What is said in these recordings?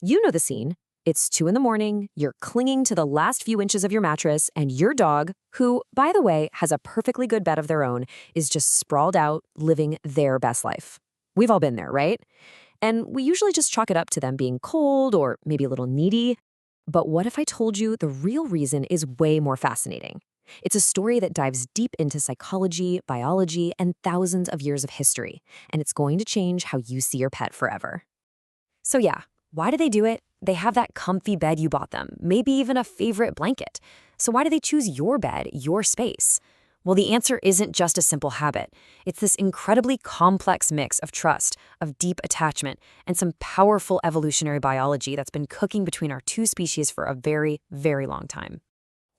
You know the scene. It's 2 in the morning, you're clinging to the last few inches of your mattress, and your dog, who, by the way, has a perfectly good bed of their own, is just sprawled out, living their best life. We've all been there, right? And we usually just chalk it up to them being cold or maybe a little needy. But what if I told you the real reason is way more fascinating? It's a story that dives deep into psychology, biology, and thousands of years of history, and it's going to change how you see your pet forever. So yeah, why do they do it? They have that comfy bed you bought them, maybe even a favorite blanket. So why do they choose your bed, your space? Well, the answer isn't just a simple habit. It's this incredibly complex mix of trust, of deep attachment, and some powerful evolutionary biology that's been cooking between our two species for a very, very long time.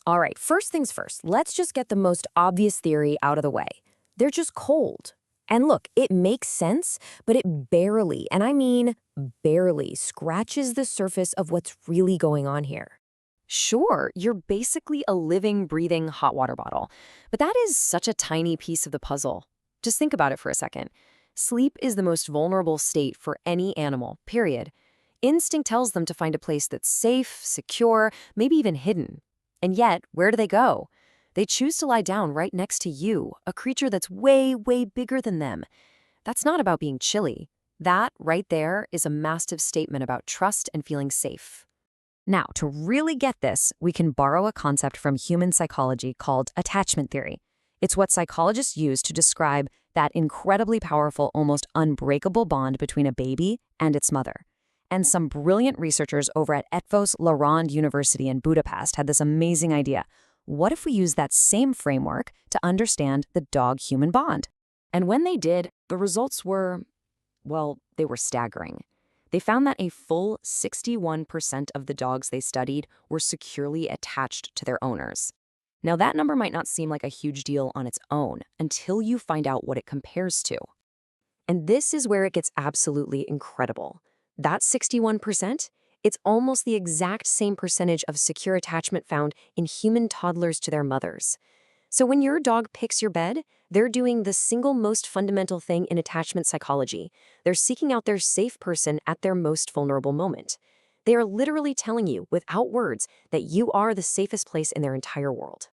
All right, first things first, let's just get the most obvious theory out of the way. They're just cold. And look, it makes sense, but it barely, and I mean barely, scratches the surface of what's really going on here. Sure, you're basically a living, breathing hot water bottle, but that is such a tiny piece of the puzzle. Just think about it for a second. Sleep is the most vulnerable state for any animal, period. Instinct tells them to find a place that's safe, secure, maybe even hidden. And yet, where do they go? They choose to lie down right next to you, a creature that's way, way bigger than them. That's not about being chilly. That, right there, is a massive statement about trust and feeling safe. Now, to really get this, we can borrow a concept from human psychology called attachment theory. It's what psychologists use to describe that incredibly powerful, almost unbreakable bond between a baby and its mother. And some brilliant researchers over at Eötvös Loránd University in Budapest had this amazing idea. What if we use that same framework to understand the dog-human bond? And when they did, the results were, well, they were staggering. They found that a full 61% of the dogs they studied were securely attached to their owners. Now, that number might not seem like a huge deal on its own until you find out what it compares to. And this is where it gets absolutely incredible. That 61%, it's almost the exact same percentage of secure attachment found in human toddlers to their mothers. So when your dog picks your bed, they're doing the single most fundamental thing in attachment psychology. They're seeking out their safe person at their most vulnerable moment. They are literally telling you, without words, that you are the safest place in their entire world.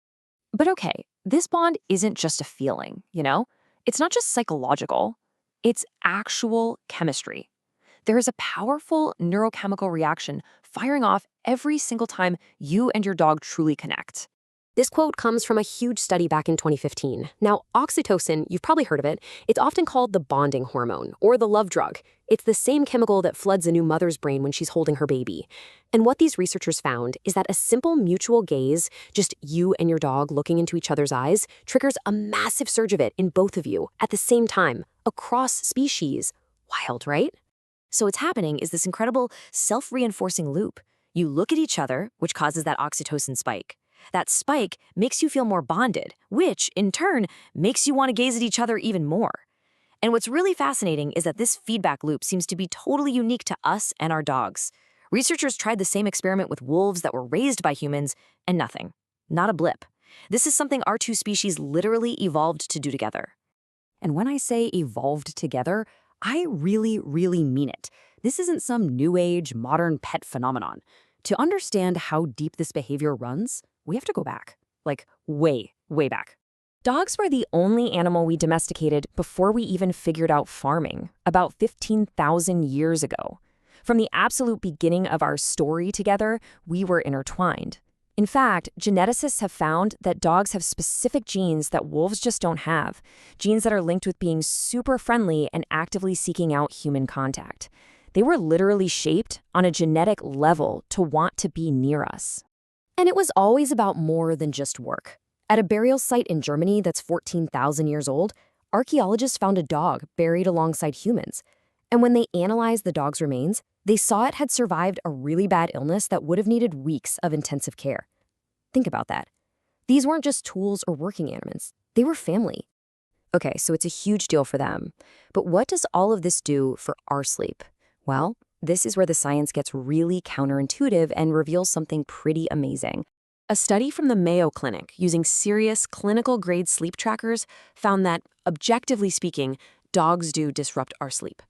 But okay, this bond isn't just a feeling, you know? It's not just psychological. It's actual chemistry. There is a powerful neurochemical reaction firing off every single time you and your dog truly connect. This quote comes from a huge study back in 2015. Now, oxytocin, you've probably heard of it. It's often called the bonding hormone or the love drug. It's the same chemical that floods a new mother's brain when she's holding her baby. And what these researchers found is that a simple mutual gaze, just you and your dog looking into each other's eyes, triggers a massive surge of it in both of you at the same time, across species. Wild, right? So what's happening is this incredible self-reinforcing loop. You look at each other, which causes that oxytocin spike. That spike makes you feel more bonded, which, in turn, makes you want to gaze at each other even more. And what's really fascinating is that this feedback loop seems to be totally unique to us and our dogs. Researchers tried the same experiment with wolves that were raised by humans, and nothing. Not a blip. This is something our two species literally evolved to do together. And when I say evolved together, I really, really mean it. This isn't some new age, modern pet phenomenon. To understand how deep this behavior runs, we have to go back, like way, way back. Dogs were the only animal we domesticated before we even figured out farming, about 15,000 years ago. From the absolute beginning of our story together, we were intertwined. In fact, geneticists have found that dogs have specific genes that wolves just don't have, genes that are linked with being super friendly and actively seeking out human contact. They were literally shaped on a genetic level to want to be near us. And it was always about more than just work. At a burial site in Germany that's 14,000 years old, archaeologists found a dog buried alongside humans. And when they analyzed the dog's remains, they saw it had survived a really bad illness that would have needed weeks of intensive care. Think about that. These weren't just tools or working animals. They were family. Okay, so it's a huge deal for them. But what does all of this do for our sleep? Well, this is where the science gets really counterintuitive and reveals something pretty amazing. A study from the Mayo Clinic using serious clinical-grade sleep trackers found that, objectively speaking, dogs do disrupt our sleep.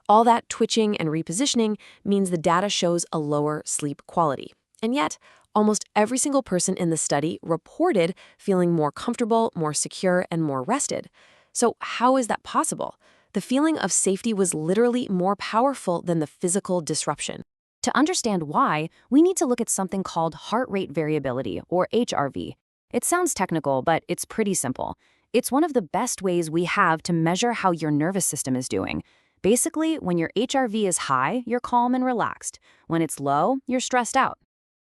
All that twitching and repositioning means the data shows a lower sleep quality. And yet, almost every single person in the study reported feeling more comfortable, more secure, and more rested. So how is that possible? The feeling of safety was literally more powerful than the physical disruption. To understand why, we need to look at something called heart rate variability, or HRV. It sounds technical, but it's pretty simple. It's one of the best ways we have to measure how your nervous system is doing. Basically, when your HRV is high, you're calm and relaxed. When it's low, you're stressed out.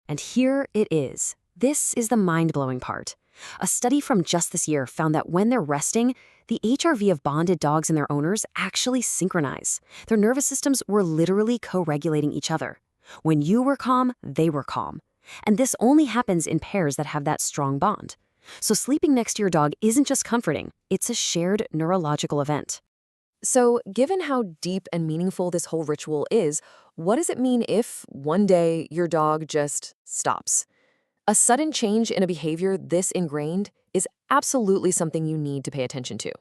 And here it is. This is the mind-blowing part. A study from just this year found that when they're resting, the HRV of bonded dogs and their owners actually synchronize. Their nervous systems were literally co-regulating each other. When you were calm, they were calm. And this only happens in pairs that have that strong bond. So sleeping next to your dog isn't just comforting, it's a shared neurological event. So, given how deep and meaningful this whole ritual is, what does it mean if, one day, your dog just stops? A sudden change in a behavior this ingrained is absolutely something you need to pay attention to.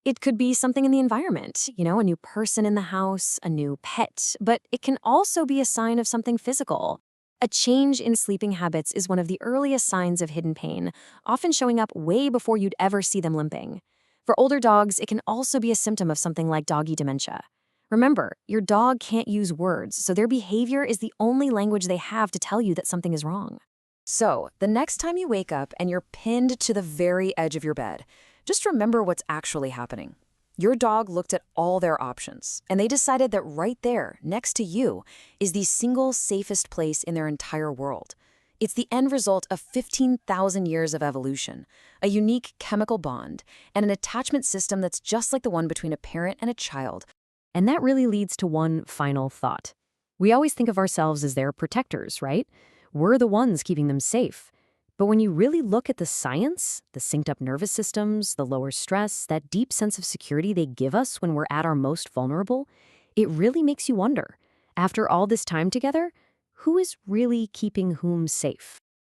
It could be something in the environment, a new person in the house, a new pet, but it can also be a sign of something physical. A change in sleeping habits is one of the earliest signs of hidden pain, often showing up way before you'd ever see them limping. For older dogs, it can also be a symptom of something like doggy dementia. Remember, your dog can't use words, so their behavior is the only language they have to tell you that something is wrong. So, the next time you wake up and you're pinned to the very edge of your bed, just remember what's actually happening. Your dog looked at all their options, and they decided that right there, next to you, is the single safest place in their entire world. It's the end result of 15,000 years of evolution, a unique chemical bond, and an attachment system that's just like the one between a parent and a child. And that really leads to one final thought. We always think of ourselves as their protectors, right? We're the ones keeping them safe. But when you really look at the science, the synced-up nervous systems, the lower stress, that deep sense of security they give us when we're at our most vulnerable, it really makes you wonder, after all this time together, who is really keeping whom safe?